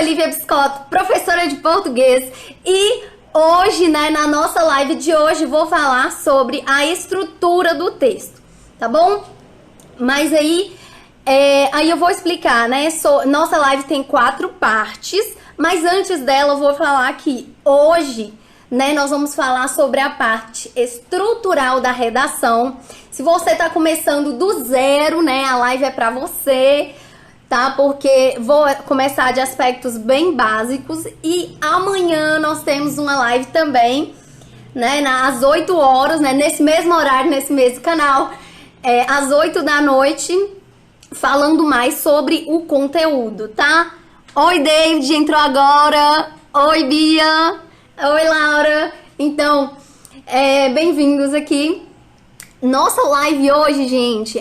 Lívia Biscotto, professora de português, e hoje, na nossa live de hoje, vou falar sobre a estrutura do texto, tá bom? Mas aí eu vou explicar, nossa live tem 4 partes, mas antes dela eu vou falar que hoje, nós vamos falar sobre a parte estrutural da redação. Se você tá começando do zero, a live é pra você, tá? Porque vou começar de aspectos bem básicos e amanhã nós temos uma live também, às 8 horas, nesse mesmo horário, nesse mesmo canal, às 8 da noite, falando mais sobre o conteúdo, tá? Oi, David, entrou agora. Oi, Bia. Oi, Laura. Então, bem-vindos aqui. Nossa live hoje, gente,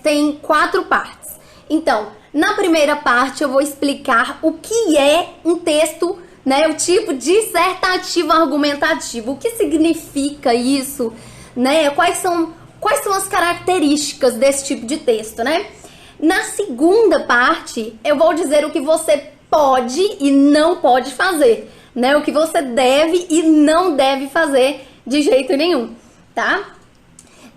tem 4 partes. Então, na primeira parte eu vou explicar o que é um texto, o tipo dissertativo argumentativo. O que significa isso, Quais são as características desse tipo de texto, Na segunda parte, eu vou dizer o que você pode e não pode fazer, O que você deve e não deve fazer de jeito nenhum, tá?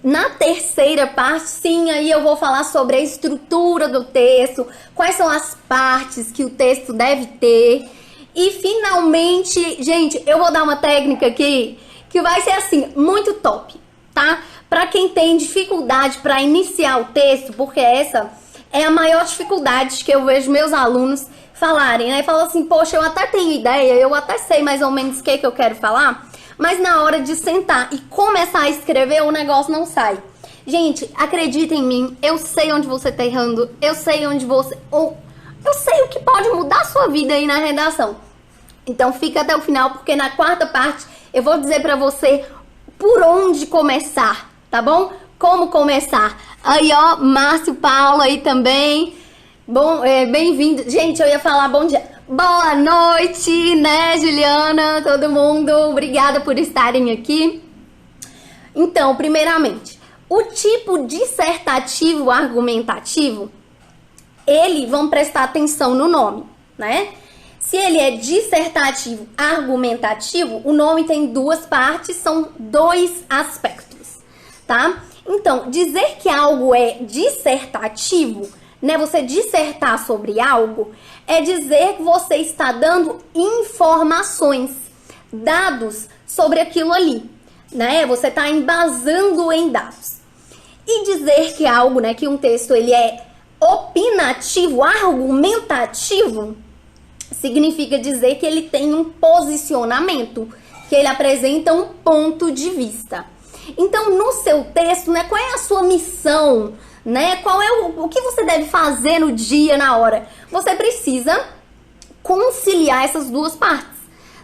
Na terceira parte, sim, aí eu vou falar sobre a estrutura do texto, quais são as partes que o texto deve ter. E finalmente, gente, eu vou dar uma técnica aqui que vai ser assim, muito top, tá? Pra quem tem dificuldade para iniciar o texto, porque essa é a maior dificuldade que eu vejo meus alunos falarem, Falam assim, poxa, eu até tenho ideia, eu até sei mais ou menos o que eu quero falar, mas na hora de sentar e começar a escrever, o negócio não sai. Gente, acredita em mim, eu sei onde você tá errando, eu sei onde você... eu sei o que pode mudar a sua vida aí na redação. Então fica até o final, porque na quarta parte eu vou dizer pra você por onde começar, tá bom? Como começar. Aí, ó, Márcio Paulo aí também. Bom, bem-vindo. Gente, eu ia falar bom dia. Boa noite, Juliana, todo mundo. Obrigada por estarem aqui. Então, primeiramente, o tipo dissertativo argumentativo, vamos prestar atenção no nome, Se ele é dissertativo argumentativo, o nome tem 2 partes, são 2 aspectos, tá? Então, dizer que algo é dissertativo, você dissertar sobre algo, é dizer que você está dando informações, dados sobre aquilo ali, Você está embasando em dados. E dizer que algo, que um texto ele é opinativo, argumentativo, significa dizer que ele tem um posicionamento, que ele apresenta um ponto de vista. Então, no seu texto, qual é a sua missão, Qual é o que você deve fazer no dia, na hora? Você precisa conciliar essas 2 partes,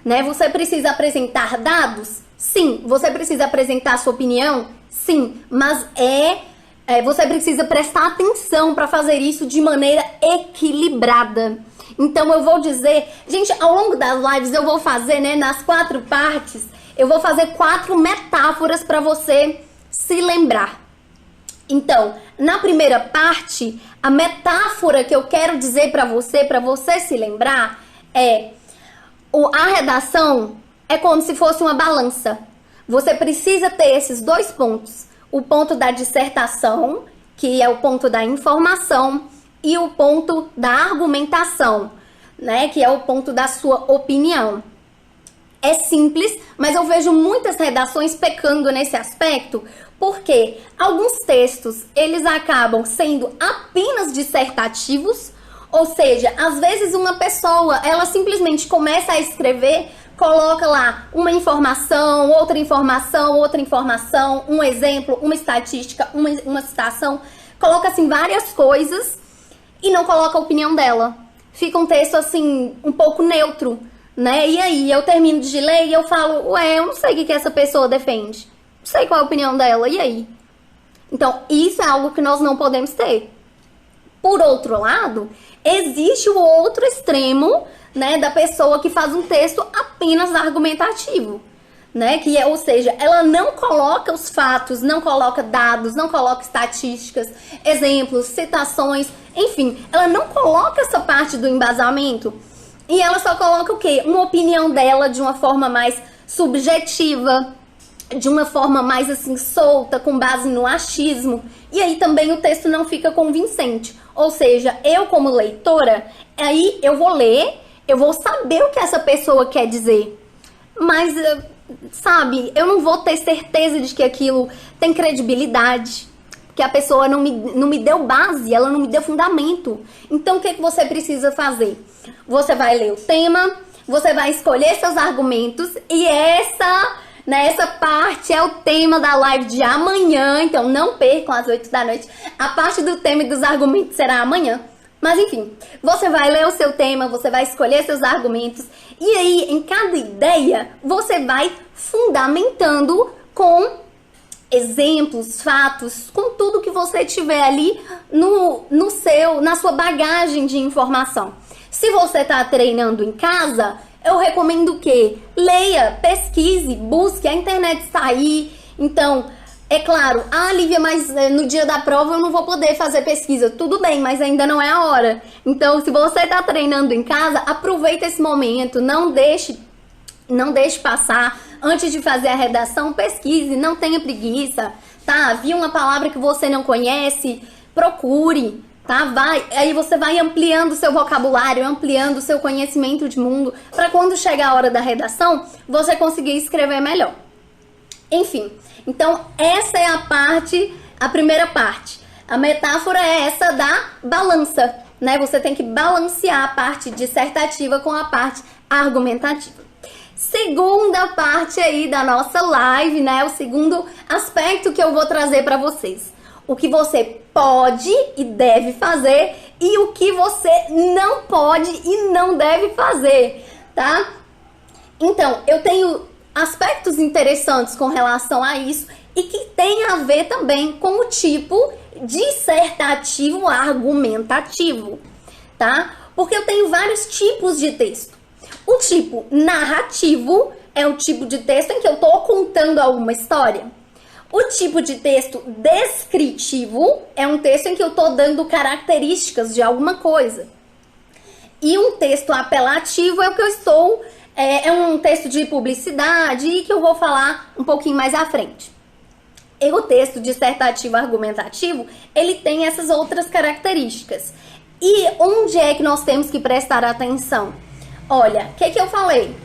Você precisa apresentar dados? Sim. Você precisa apresentar a sua opinião? Sim. Mas você precisa prestar atenção para fazer isso de maneira equilibrada. Então eu vou dizer, gente, ao longo das lives eu vou fazer, nas 4 partes, eu vou fazer 4 metáforas para você se lembrar. Então, na primeira parte, a metáfora que eu quero dizer para você se lembrar a redação é como se fosse uma balança. Você precisa ter esses 2 pontos. O ponto da dissertação, que é o ponto da informação, e o ponto da argumentação, que é o ponto da sua opinião. É simples, mas eu vejo muitas redações pecando nesse aspecto, porque alguns textos, eles acabam sendo apenas dissertativos, ou seja, às vezes uma pessoa, ela simplesmente começa a escrever, coloca lá uma informação, outra informação, um exemplo, uma estatística, uma citação, coloca assim várias coisas e não coloca a opinião dela. Fica um texto assim, um pouco neutro, E aí eu termino de ler e eu falo, eu não sei o que essa pessoa defende. Não sei qual é a opinião dela, e aí? Então, isso é algo que nós não podemos ter. Por outro lado, existe o outro extremo, da pessoa que faz um texto apenas argumentativo, ou seja, ela não coloca os fatos, não coloca dados, não coloca estatísticas, exemplos, citações, enfim, ela não coloca essa parte do embasamento. E ela só coloca o quê? Uma opinião dela de uma forma mais subjetiva, de uma forma mais assim solta, com base no achismo. E aí também o texto não fica convincente. Ou seja, eu como leitora, aí eu vou ler, eu vou saber o que essa pessoa quer dizer. Mas, sabe, eu não vou ter certeza de que aquilo tem credibilidade. Porque a pessoa não me deu base, ela não me deu fundamento. Então, o que você precisa fazer? Você vai ler o tema, você vai escolher seus argumentos e essa parte é o tema da live de amanhã, então não percam às 8 da noite. A parte do tema e dos argumentos será amanhã. Mas enfim, você vai ler o seu tema, você vai escolher seus argumentos e aí em cada ideia você vai fundamentando com exemplos, fatos, com tudo que você tiver ali na sua bagagem de informação. Se você está treinando em casa, eu recomendo que leia, pesquise, busque, a internet está aí. Então, é claro, Lívia, mas no dia da prova eu não vou poder fazer pesquisa. Tudo bem, mas ainda não é a hora. Então, se você está treinando em casa, aproveita esse momento, não deixe passar. Antes de fazer a redação, pesquise, não tenha preguiça, tá? Viu uma palavra que você não conhece, procure. Tá? Aí você vai ampliando o seu vocabulário, ampliando o seu conhecimento de mundo, para quando chegar a hora da redação, você conseguir escrever melhor. Enfim, então essa é a primeira parte. A metáfora é essa da balança, né? Você tem que balancear a parte dissertativa com a parte argumentativa. Segunda parte aí da nossa live, né? O segundo aspecto que eu vou trazer para vocês. O que você pode e deve fazer e o que você não pode e não deve fazer, tá? Então, eu tenho aspectos interessantes com relação a isso e que tem a ver também com o tipo dissertativo argumentativo, tá? Porque eu tenho vários tipos de texto. O tipo narrativo é o tipo de texto em que eu tô contando alguma história. O tipo de texto descritivo é um texto em que eu estou dando características de alguma coisa. E um texto apelativo é o que eu estou... É um texto de publicidade e que eu vou falar um pouquinho mais à frente. E o texto dissertativo argumentativo, ele tem essas outras características. E onde é que nós temos que prestar atenção? Olha, o que eu falei?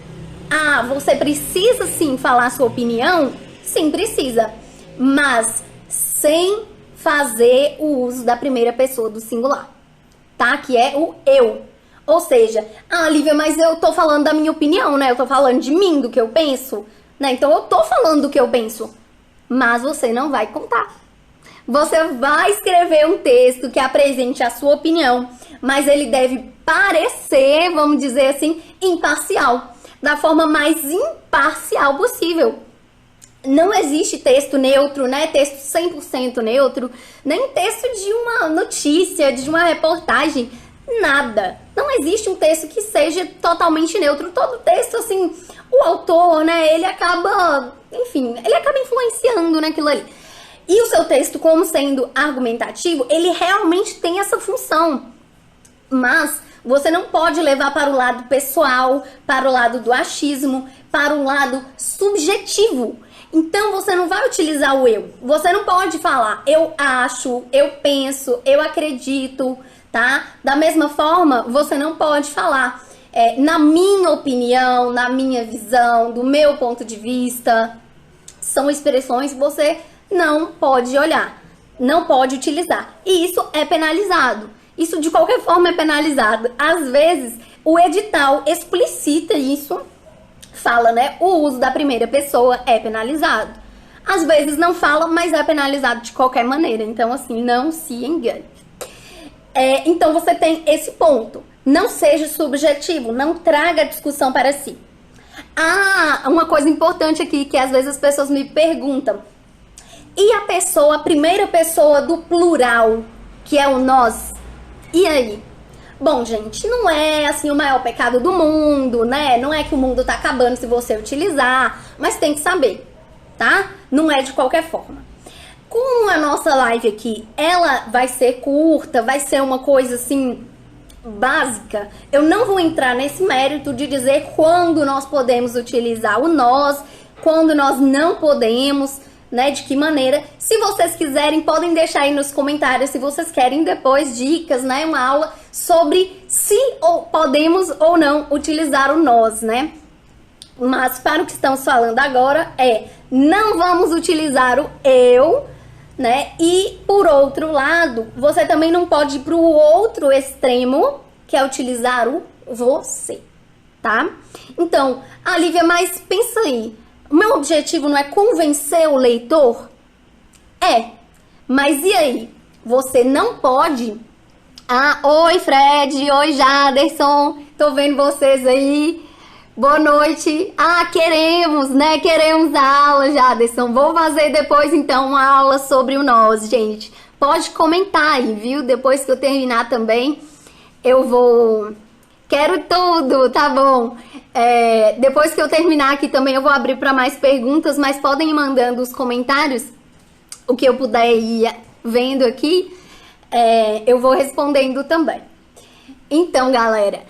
Você precisa sim falar a sua opinião? Sim, precisa. Mas sem fazer o uso da primeira pessoa do singular, tá? Que é o eu. Ou seja, Lívia, mas eu tô falando da minha opinião, né? Eu tô falando de mim, do que eu penso, né? Então eu tô falando do que eu penso, mas você não vai contar. Você vai escrever um texto que apresente a sua opinião, mas ele deve parecer, vamos dizer assim, imparcial, da forma mais imparcial possível. Não existe texto neutro, né? Texto 100% neutro, nem texto de uma notícia, de uma reportagem, nada. Não existe um texto que seja totalmente neutro. Todo texto, assim, o autor, né, ele acaba influenciando naquilo ali. E o seu texto, como sendo argumentativo, ele realmente tem essa função. Mas você não pode levar para o lado pessoal, para o lado do achismo, para o lado subjetivo. Então, você não vai utilizar o eu. Você não pode falar eu acho, eu penso, eu acredito, tá? Da mesma forma, você não pode falar na minha opinião, na minha visão, do meu ponto de vista. São expressões que você não pode olhar, não pode utilizar. E isso é penalizado. Isso, de qualquer forma, é penalizado. Às vezes, o edital explicita isso, fala, né? O uso da primeira pessoa é penalizado. Às vezes não fala, mas é penalizado de qualquer maneira. Então, assim, não se engane. Então, você tem esse ponto. Não seja subjetivo, não traga a discussão para si. Uma coisa importante aqui, que às vezes as pessoas me perguntam. E a primeira pessoa do plural, que é o nós? E aí? Bom, gente, não é assim o maior pecado do mundo, né? Não é que o mundo tá acabando se você utilizar, mas tem que saber, tá? Não é de qualquer forma. Com a nossa live aqui, ela vai ser curta, vai ser uma coisa assim básica, eu não vou entrar nesse mérito de dizer quando nós podemos utilizar o nós, quando nós não podemos, né, de que maneira. Se vocês quiserem, podem deixar aí nos comentários se vocês querem depois dicas, né, uma aula sobre se podemos ou não utilizar o nós, né. Mas para o que estamos falando agora não vamos utilizar o eu, né? E por outro lado, você também não pode ir para o outro extremo, que é utilizar o você, tá? Então, Lívia, mas pensa aí, o meu objetivo não é convencer o leitor? Mas e aí? Você não pode... oi Fred, oi Jaderson, tô vendo vocês aí. Boa noite. Queremos, né? Queremos a aula, Jaderson. Vou fazer depois, então, uma aula sobre o nós, gente. Pode comentar aí, viu? Depois que eu terminar também, eu vou... Quero tudo, tá bom? Depois que eu terminar aqui também, eu vou abrir para mais perguntas, mas podem ir mandando os comentários, o que eu puder ir vendo aqui, eu vou respondendo também. Então, galera...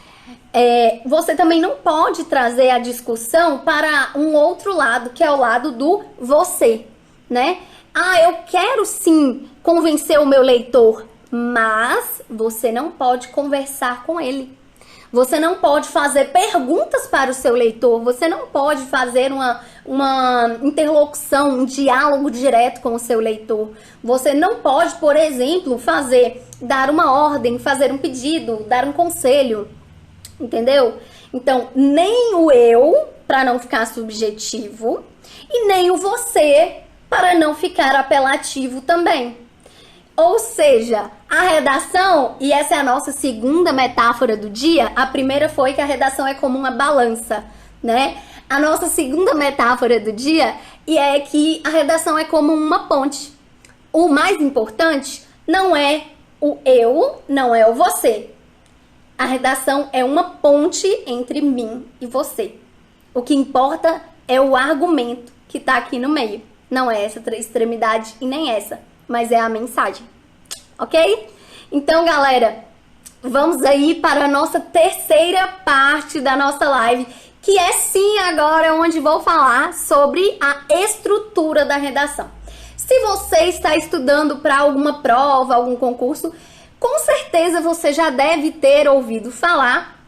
você também não pode trazer a discussão para um outro lado, que é o lado do você, né? Eu quero sim convencer o meu leitor, mas você não pode conversar com ele. Você não pode fazer perguntas para o seu leitor, você não pode fazer uma interlocução, um diálogo direto com o seu leitor. Você não pode, por exemplo, dar uma ordem, fazer um pedido, dar um conselho. Entendeu? Então, nem o eu, para não ficar subjetivo, e nem o você, para não ficar apelativo também. Ou seja, a redação, e essa é a nossa segunda metáfora do dia, a primeira foi que a redação é como uma balança, né? A nossa segunda metáfora do dia é que a redação é como uma ponte. O mais importante não é o eu, não é o você. A redação é uma ponte entre mim e você. O que importa é o argumento que está aqui no meio. Não é essa extremidade e nem essa, mas é a mensagem. Ok? Então, galera, vamos aí para a nossa terceira parte da nossa live, que é sim agora onde vou falar sobre a estrutura da redação. Se você está estudando para alguma prova, algum concurso, com certeza você já deve ter ouvido falar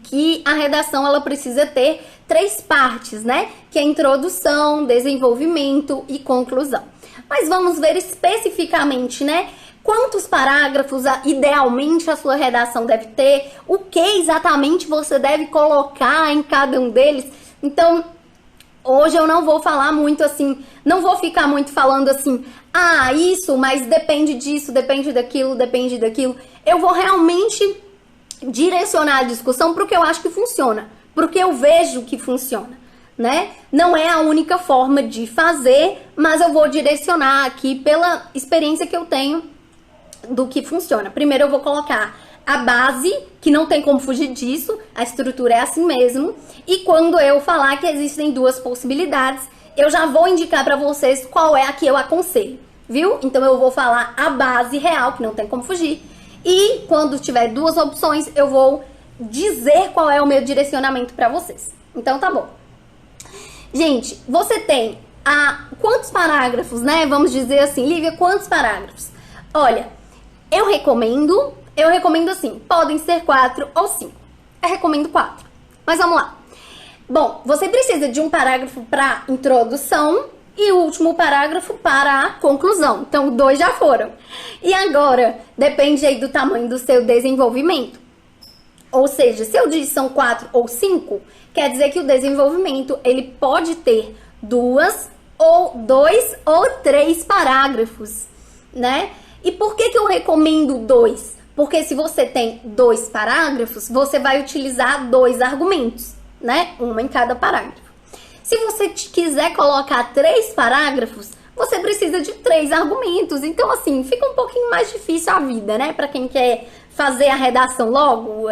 que a redação ela precisa ter 3 partes, né? Que é introdução, desenvolvimento e conclusão. Mas vamos ver especificamente, né? Quantos parágrafos idealmente a sua redação deve ter, o que exatamente você deve colocar em cada um deles. Então, hoje eu não vou falar muito assim, não vou ficar muito falando assim, isso, mas depende disso, depende daquilo, depende daquilo. Eu vou realmente direcionar a discussão para o que eu acho que funciona, para o que eu vejo que funciona, né? Não é a única forma de fazer, mas eu vou direcionar aqui pela experiência que eu tenho do que funciona. Primeiro eu vou colocar a base, que não tem como fugir disso, a estrutura é assim mesmo. E quando eu falar que existem 2 possibilidades, eu já vou indicar para vocês qual é a que eu aconselho, viu? Então eu vou falar a base real, que não tem como fugir. E quando tiver 2 opções, eu vou dizer qual é o meu direcionamento para vocês. Então tá bom. Gente, você tem quantos parágrafos, né? Vamos dizer assim, Lívia, quantos parágrafos? Olha, eu recomendo assim, podem ser 4 ou 5. Eu recomendo 4. Mas vamos lá. Bom, você precisa de um parágrafo para introdução e o último parágrafo para a conclusão. Então, 2 já foram. E agora, depende aí do tamanho do seu desenvolvimento. Ou seja, se eu disse são 4 ou 5, quer dizer que o desenvolvimento, ele pode ter 2 ou 3 parágrafos, né? E por que eu recomendo 2? Porque se você tem 2 parágrafos, você vai utilizar 2 argumentos, né? Uma em cada parágrafo. Se você quiser colocar 3 parágrafos, você precisa de 3 argumentos. Então, assim, fica um pouquinho mais difícil a vida, né? Para quem quer fazer a redação logo,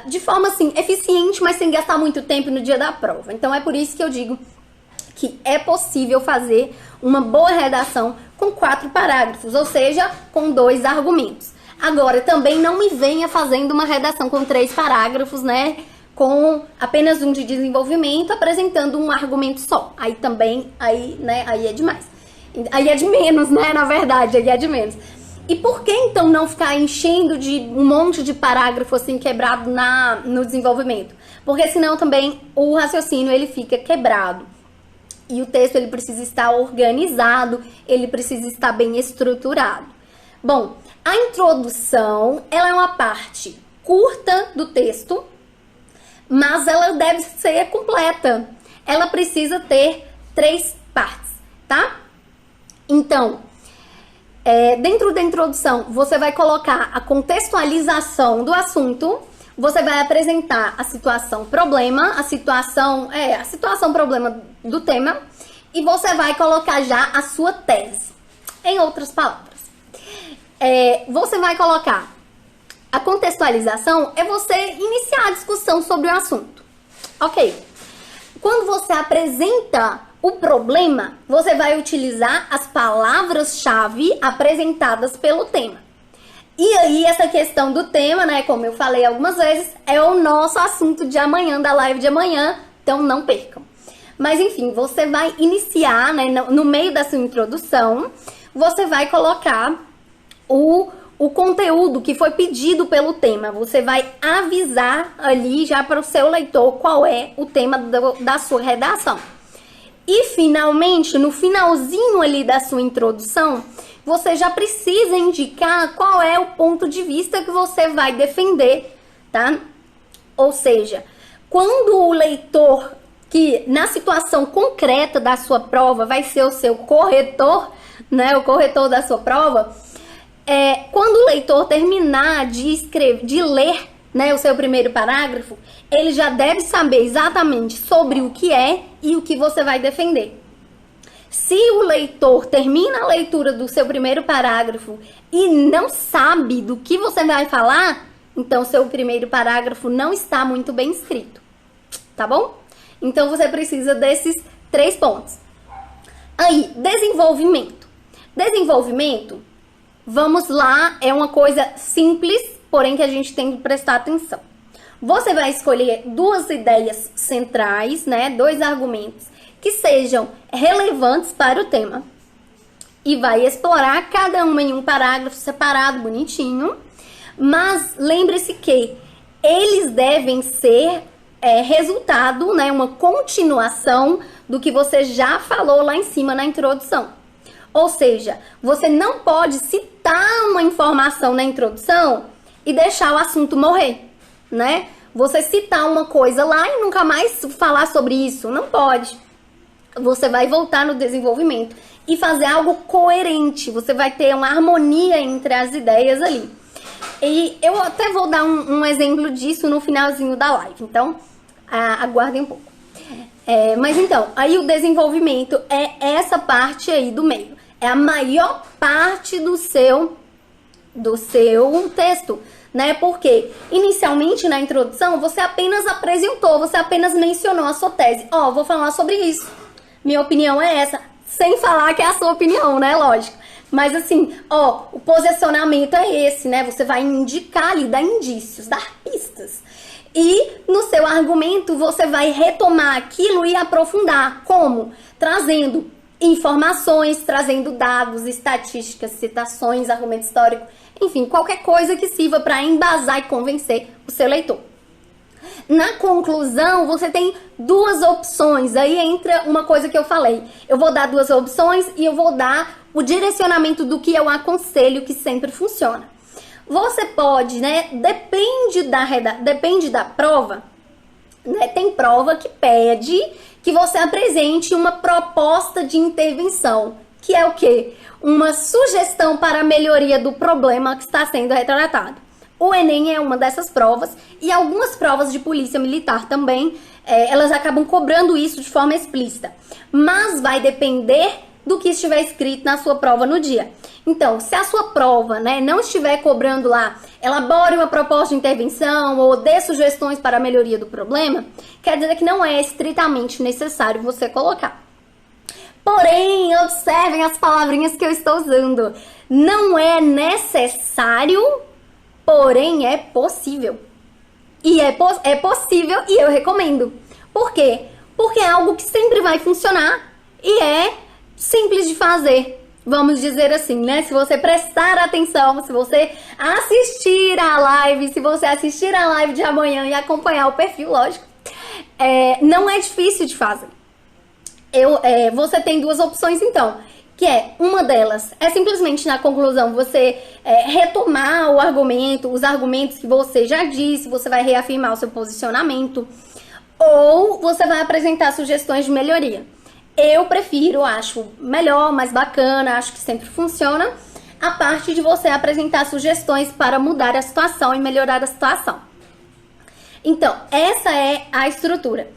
de forma, assim, eficiente, mas sem gastar muito tempo no dia da prova. Então, é por isso que eu digo que é possível fazer uma boa redação com 4 parágrafos, ou seja, com 2 argumentos. Agora, também não me venha fazendo uma redação com 3 parágrafos, né? Com apenas um de desenvolvimento, apresentando um argumento só. Aí também, né, aí é demais. Aí é de menos, né, na verdade, aí é de menos. E por que então não ficar enchendo de um monte de parágrafo assim quebrado no desenvolvimento? Porque senão também o raciocínio ele fica quebrado. E o texto ele precisa estar organizado, ele precisa estar bem estruturado. Bom, a introdução, ela é uma parte curta do texto, mas ela deve ser completa. Ela precisa ter 3 partes, tá? Então, dentro da introdução, você vai colocar a contextualização do assunto, você vai apresentar a situação problema, a situação problema do tema, e você vai colocar já a sua tese. Em outras palavras, você vai colocar a contextualização, é você iniciar a discussão sobre o assunto. Ok. Quando você apresenta o problema, você vai utilizar as palavras-chave apresentadas pelo tema. E aí, essa questão do tema, né, como eu falei algumas vezes, é o nosso assunto de amanhã, da live de amanhã, então não percam. Mas enfim, você vai iniciar, né, no meio da sua introdução, você vai colocar o conteúdo que foi pedido pelo tema. Você vai avisar ali já para o seu leitor qual é o tema da sua redação. E finalmente, no finalzinho ali da sua introdução, você já precisa indicar qual é o ponto de vista que você vai defender, tá? Ou seja, quando o leitor, que na situação concreta da sua prova vai ser o seu corretor, né? O corretor da sua prova, quando o leitor terminar de ler, né, o seu primeiro parágrafo, ele já deve saber exatamente sobre o que é e o que você vai defender. Se o leitor termina a leitura do seu primeiro parágrafo e não sabe do que você vai falar, então seu primeiro parágrafo não está muito bem escrito, tá bom? Então você precisa desses 3 pontos. Aí, desenvolvimento. Desenvolvimento, vamos lá, é uma coisa simples, porém que a gente tem que prestar atenção. Você vai escolher 2 ideias centrais, né, 2 argumentos que sejam relevantes para o tema e vai explorar cada uma em um parágrafo separado, bonitinho, mas lembre-se que eles devem ser resultado, né, uma continuação do que você já falou lá em cima na introdução. Ou seja, você não pode citar uma informação na introdução e deixar o assunto morrer, né? Você citar uma coisa lá e nunca mais falar sobre isso, não pode. Você vai voltar no desenvolvimento e fazer algo coerente. Você vai ter uma harmonia entre as ideias ali. E eu até vou dar um exemplo disso no finalzinho da live. Então, aguardem um pouco. Mas então, aí o desenvolvimento é essa parte aí do meio. É a maior parte do seu texto, né? Porque inicialmente na introdução você apenas apresentou, você apenas mencionou a sua tese. Vou falar sobre isso. Minha opinião é essa, sem falar que é a sua opinião, né? Lógico. Mas assim, o posicionamento é esse, né? Você vai indicar ali, dar indícios, dar pistas. E no seu argumento você vai retomar aquilo e aprofundar. Como? Trazendo informações, trazendo dados, estatísticas, citações, argumento histórico, enfim, qualquer coisa que sirva para embasar e convencer o seu leitor. Na conclusão, você tem 2 opções. Aí entra uma coisa que eu falei. Eu vou dar 2 opções e eu vou dar o direcionamento do que eu aconselho, que sempre funciona. Você pode, né? Depende da prova, né? Tem prova que pede que você apresente uma proposta de intervenção, que é o quê? Uma sugestão para a melhoria do problema que está sendo retratado. O Enem é uma dessas provas e algumas provas de polícia militar também, elas acabam cobrando isso de forma explícita. Mas vai depender do que estiver escrito na sua prova no dia. Então, se a sua prova, né, não estiver cobrando lá, elabore uma proposta de intervenção ou dê sugestões para a melhoria do problema, quer dizer que não é estritamente necessário você colocar. Porém, observem as palavrinhas que eu estou usando. Não é necessário, porém é possível. E é possível e eu recomendo. Por quê? Porque é algo que sempre vai funcionar e é simples de fazer. Vamos dizer assim, né? Se você prestar atenção, se você assistir a live, se você assistir a live de amanhã e acompanhar o perfil, lógico, não é difícil de fazer. Você tem duas opções, então, que uma delas é simplesmente na conclusão você retomar o argumento, os argumentos que você já disse, você vai reafirmar o seu posicionamento, ou você vai apresentar sugestões de melhoria. Eu prefiro, acho melhor, mais bacana, acho que sempre funciona, a parte de você apresentar sugestões para mudar a situação e melhorar a situação. Então, essa é a estrutura.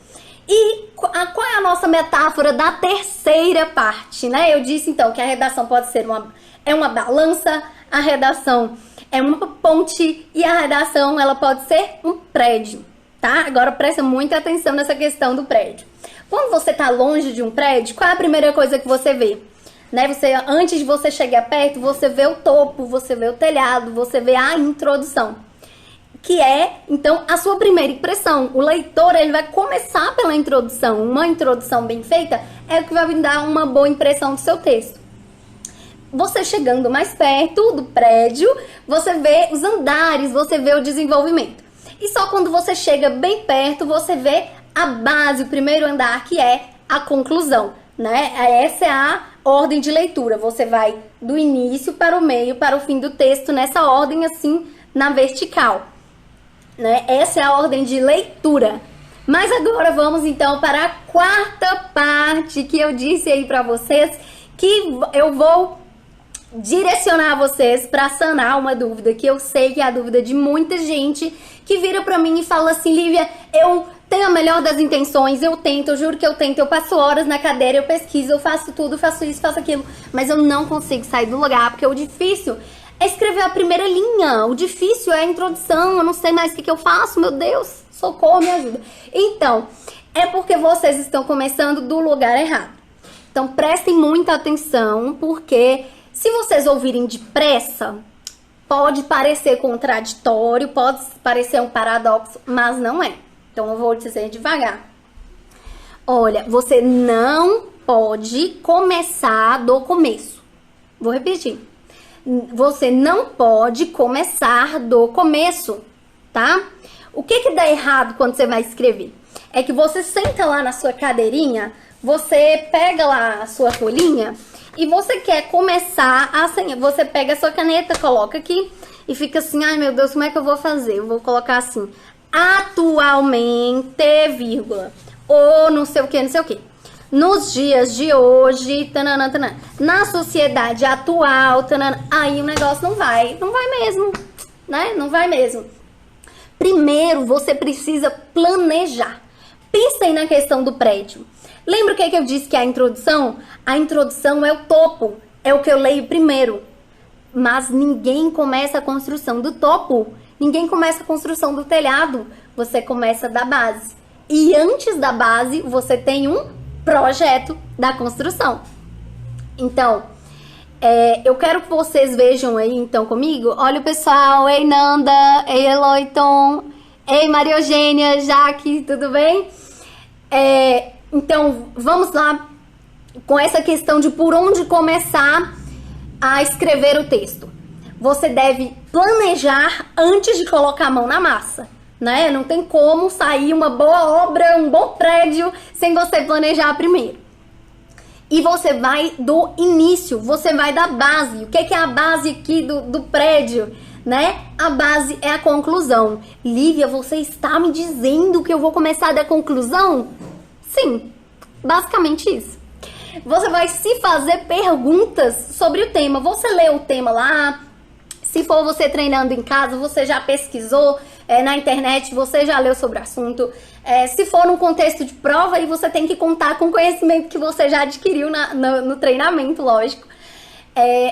E qual é a nossa metáfora da terceira parte, né? Eu disse, então, que a redação pode ser uma balança, a redação é uma ponte e a redação, ela pode ser um prédio, tá? Agora, presta muita atenção nessa questão do prédio. Quando você tá longe de um prédio, qual é a primeira coisa que você vê? Né? Antes de você chegar perto, você vê o topo, você vê o telhado, você vê a introdução. Que é, então, a sua primeira impressão. O leitor, ele vai começar pela introdução. Uma introdução bem feita é o que vai dar uma boa impressão do seu texto. Você chegando mais perto do prédio, você vê os andares, você vê o desenvolvimento. E só quando você chega bem perto, você vê a base, o primeiro andar, que é a conclusão, né? Essa é a ordem de leitura. Você vai do início para o meio, para o fim do texto, nessa ordem assim, na vertical, né? Essa é a ordem de leitura. Mas agora vamos então para a quarta parte que eu disse aí para vocês, que eu vou direcionar vocês para sanar uma dúvida, que eu sei que é a dúvida de muita gente, que vira para mim e fala assim: Lívia, eu tenho a melhor das intenções, eu tento, eu juro que eu tento, eu passo horas na cadeira, eu pesquiso, eu faço tudo, faço isso, faço aquilo, mas eu não consigo sair do lugar, porque o difícil é escrever a primeira linha, o difícil é a introdução, eu não sei mais o que eu faço, meu Deus, socorro, me ajuda. Então, é porque vocês estão começando do lugar errado. Então, prestem muita atenção, porque se vocês ouvirem depressa, pode parecer contraditório, pode parecer um paradoxo, mas não é. Então, eu vou dizer devagar. Olha, você não pode começar do começo. Vou repetir. Você não pode começar do começo, tá? O que dá errado quando você vai escrever? É que você senta lá na sua cadeirinha, você pega lá a sua folhinha e você quer começar assim, você pega a sua caneta, coloca aqui e fica assim: ai meu Deus, como é que eu vou fazer? Eu vou colocar assim: atualmente, vírgula, ou não sei o que, não sei o que. Nos dias de hoje, tanana, tanana, na sociedade atual, tanana, aí o negócio não vai mesmo, né? Não vai mesmo. Primeiro, você precisa planejar. Pensa aí na questão do prédio. Lembra o que eu disse que é a introdução? A introdução é o topo, é o que eu leio primeiro. Mas ninguém começa a construção do topo, ninguém começa a construção do telhado, você começa da base. E antes da base, você tem um projeto da construção. Então, eu quero que vocês vejam aí, então, comigo. Olha o pessoal, ei Nanda, ei Eloiton, ei Maria Eugênia, Jaque, tudo bem? Então, vamos lá com essa questão de por onde começar a escrever o texto. Você deve planejar antes de colocar a mão na massa, né? Não tem como sair uma boa obra, um bom prédio, sem você planejar primeiro. E você vai do início, você vai da base. O que é a base aqui do prédio, né? A base é a conclusão. Lívia, você está me dizendo que eu vou começar da conclusão? Sim, basicamente isso. Você vai se fazer perguntas sobre o tema. Você lê o tema lá. Se for você treinando em casa, você já pesquisou na internet, você já leu sobre o assunto. Se for num contexto de prova, aí você tem que contar com o conhecimento que você já adquiriu no treinamento, lógico.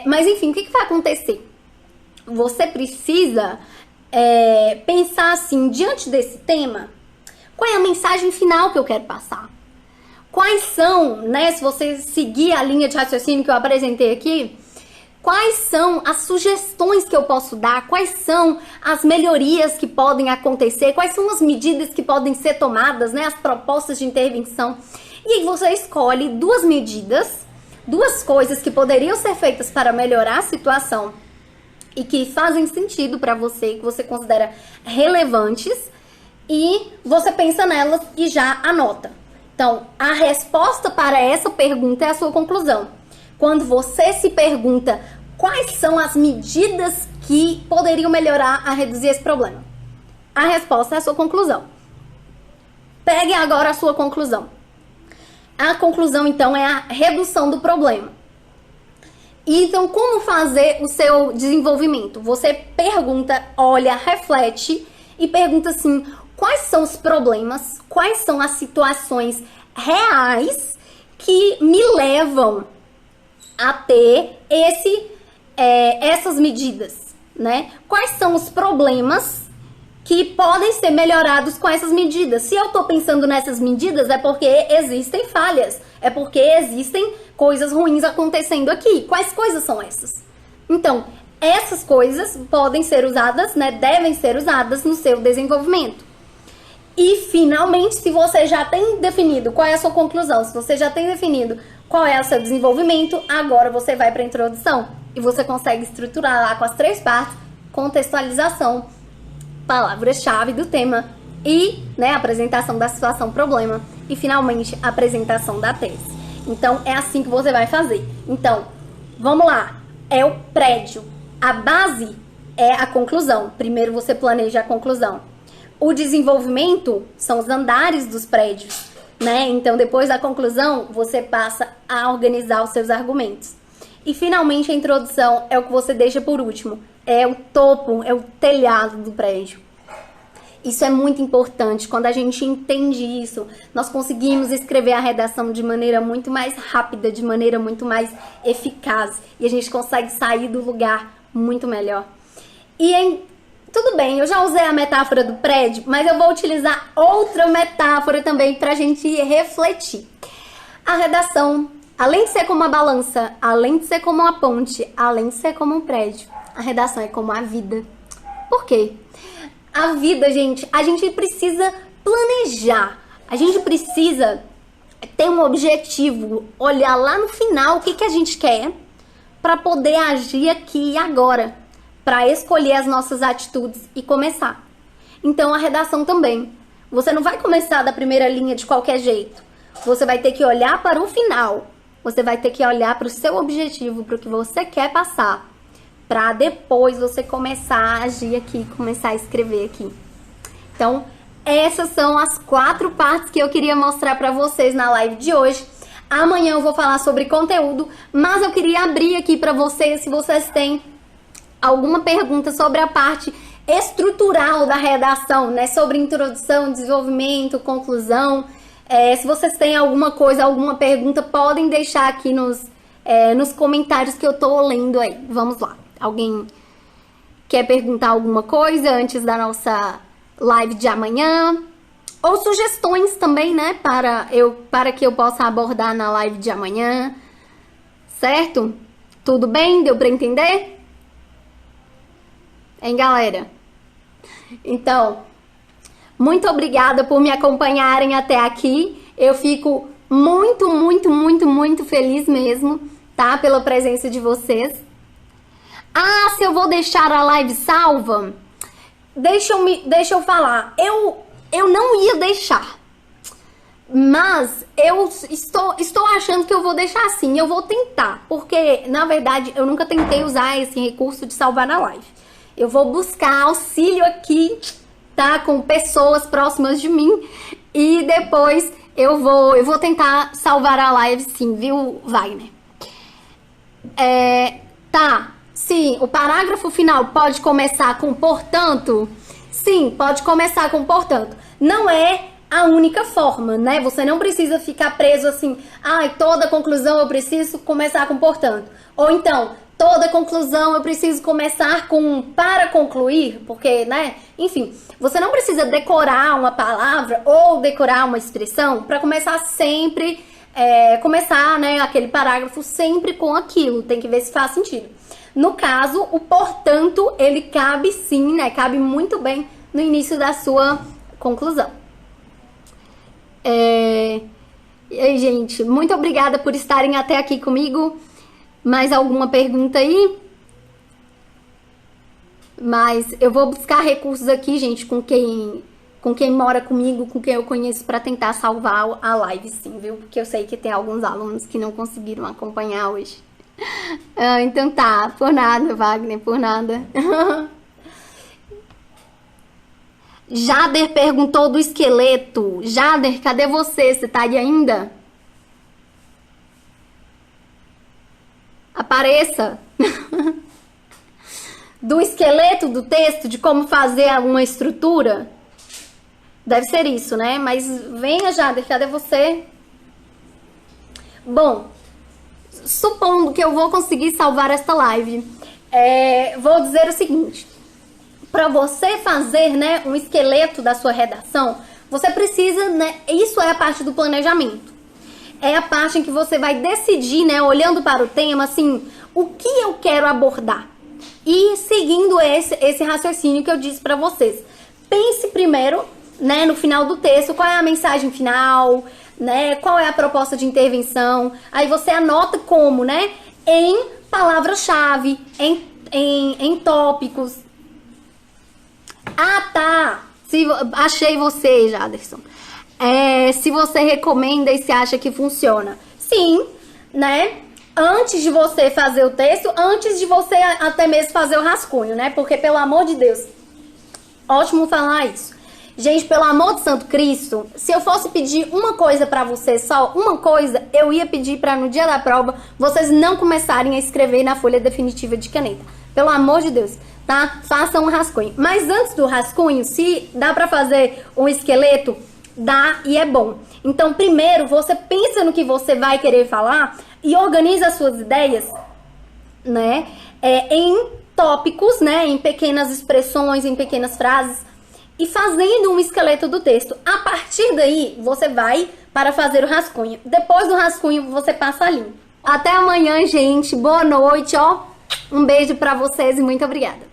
Mas enfim, o que vai acontecer? Você precisa pensar assim, diante desse tema, qual é a mensagem final que eu quero passar? quais são, né, se você seguir a linha de raciocínio que eu apresentei aqui, quais são as sugestões que eu posso dar, quais são as melhorias que podem acontecer, quais são as medidas que podem ser tomadas, né, as propostas de intervenção. E aí você escolhe duas medidas, duas coisas que poderiam ser feitas para melhorar a situação e que fazem sentido para você, que você considera relevantes, e você pensa nelas e já anota. Então, a resposta para essa pergunta é a sua conclusão. Quando você se pergunta quais são as medidas que poderiam melhorar a reduzir esse problema, a resposta é a sua conclusão. Pegue agora a sua conclusão. A conclusão, então, é a redução do problema. E, então, como fazer o seu desenvolvimento? Você pergunta, olha, reflete e pergunta assim, quais são os problemas, quais são as situações reais que me levam a ter essas medidas, né? Quais são os problemas que podem ser melhorados com essas medidas? Se eu tô pensando nessas medidas, é porque existem falhas, é porque existem coisas ruins acontecendo aqui. Quais coisas são essas? Então, essas coisas podem ser usadas, né? Devem ser usadas no seu desenvolvimento. E, finalmente, se você já tem definido qual é a sua conclusão, se você já tem definido qual é o seu desenvolvimento, agora você vai para a introdução e você consegue estruturar lá com as 3 partes: contextualização, palavras-chave do tema e, né, apresentação da situação problema e, finalmente, apresentação da tese. Então, é assim que você vai fazer. Então, vamos lá. É o prédio. A base é a conclusão. Primeiro você planeja a conclusão. O desenvolvimento são os andares dos prédios, né? Então, depois da conclusão, você passa a organizar os seus argumentos. E, finalmente, a introdução é o que você deixa por último. É o topo, é o telhado do prédio. Isso é muito importante. Quando a gente entende isso, nós conseguimos escrever a redação de maneira muito mais rápida, de maneira muito mais eficaz. E a gente consegue sair do lugar muito melhor. Tudo bem, eu já usei a metáfora do prédio, mas eu vou utilizar outra metáfora também para a gente refletir. A redação, além de ser como uma balança, além de ser como uma ponte, além de ser como um prédio, a redação é como a vida. Por quê? A vida, gente, a gente precisa planejar, a gente precisa ter um objetivo, olhar lá no final o que a gente quer para poder agir aqui e agora, para escolher as nossas atitudes e começar. Então, a redação também. Você não vai começar da primeira linha de qualquer jeito. Você vai ter que olhar para o final. Você vai ter que olhar para o seu objetivo, para o que você quer passar, para depois você começar a agir aqui, começar a escrever aqui. Então, essas são as 4 partes que eu queria mostrar para vocês na live de hoje. Amanhã eu vou falar sobre conteúdo, mas eu queria abrir aqui para vocês, se vocês têm alguma pergunta sobre a parte estrutural da redação, né? Sobre introdução, desenvolvimento, conclusão. Se vocês têm alguma coisa, alguma pergunta, podem deixar aqui nos comentários que eu tô lendo aí. Vamos lá. Alguém quer perguntar alguma coisa antes da nossa live de amanhã? Ou sugestões também, né? Para que eu possa abordar na live de amanhã. Certo? Tudo bem? Deu para entender? Hein, galera? Então, muito obrigada por me acompanharem até aqui. Eu fico muito, muito, muito, muito feliz mesmo, tá? Pela presença de vocês. Ah, se eu vou deixar a live salva? Deixa eu falar. Eu não ia deixar. Mas eu estou achando que eu vou deixar assim. Eu vou tentar. Porque, na verdade, eu nunca tentei usar esse recurso de salvar na live. Eu vou buscar auxílio aqui, tá? Com pessoas próximas de mim. E depois eu vou tentar salvar a live sim, viu, Wagner? Tá. Sim, o parágrafo final pode começar com portanto? Sim, pode começar com portanto. Não é a única forma, né? Você não precisa ficar preso assim, toda conclusão eu preciso começar com portanto. Ou então, toda conclusão eu preciso começar com para concluir, porque, né? Enfim, você não precisa decorar uma palavra ou decorar uma expressão para começar sempre, né, aquele parágrafo sempre com aquilo. Tem que ver se faz sentido. No caso, o portanto, ele cabe sim, né? Cabe muito bem no início da sua conclusão. E aí, gente, muito obrigada por estarem até aqui comigo. Mais alguma pergunta aí? Mas eu vou buscar recursos aqui, gente, com quem mora comigo, com quem eu conheço, para tentar salvar a live, sim, viu? Porque eu sei que tem alguns alunos que não conseguiram acompanhar hoje. Então tá, por nada, Wagner, por nada. Jader perguntou do esqueleto. Jader, cadê você? Você tá aí ainda? Apareça. Do esqueleto do texto, de como fazer uma estrutura. Deve ser isso, né? Mas venha, Jader, cadê você? Bom, supondo que eu vou conseguir salvar esta live, vou dizer o seguinte. Para você fazer, né, um esqueleto da sua redação, você precisa, né, isso é a parte do planejamento. É a parte em que você vai decidir, né, olhando para o tema, assim, o que eu quero abordar. E seguindo esse raciocínio que eu disse para vocês. Pense primeiro, né, no final do texto, qual é a mensagem final, né, qual é a proposta de intervenção. Aí você anota como, né, em palavras-chave, em tópicos. Ah, tá! Achei você, Jaderson. Se você recomenda e se acha que funciona. Sim, né? Antes de você fazer o texto, antes de você até mesmo fazer o rascunho, né? Porque, pelo amor de Deus, ótimo falar isso. Gente, pelo amor de Santo Cristo, se eu fosse pedir uma coisa pra vocês, só uma coisa, eu ia pedir pra no dia da prova, vocês não começarem a escrever na folha definitiva de caneta. Pelo amor de Deus, tá? Façam um rascunho. Mas antes do rascunho, se dá pra fazer um esqueleto, dá e é bom. Então, primeiro, você pensa no que você vai querer falar e organiza as suas ideias, né? Em tópicos, né? Em pequenas expressões, em pequenas frases. E fazendo um esqueleto do texto. A partir daí, você vai para fazer o rascunho. Depois do rascunho, você passa a limpo. Até amanhã, gente. Boa noite, ó. Um beijo pra vocês e muito obrigada.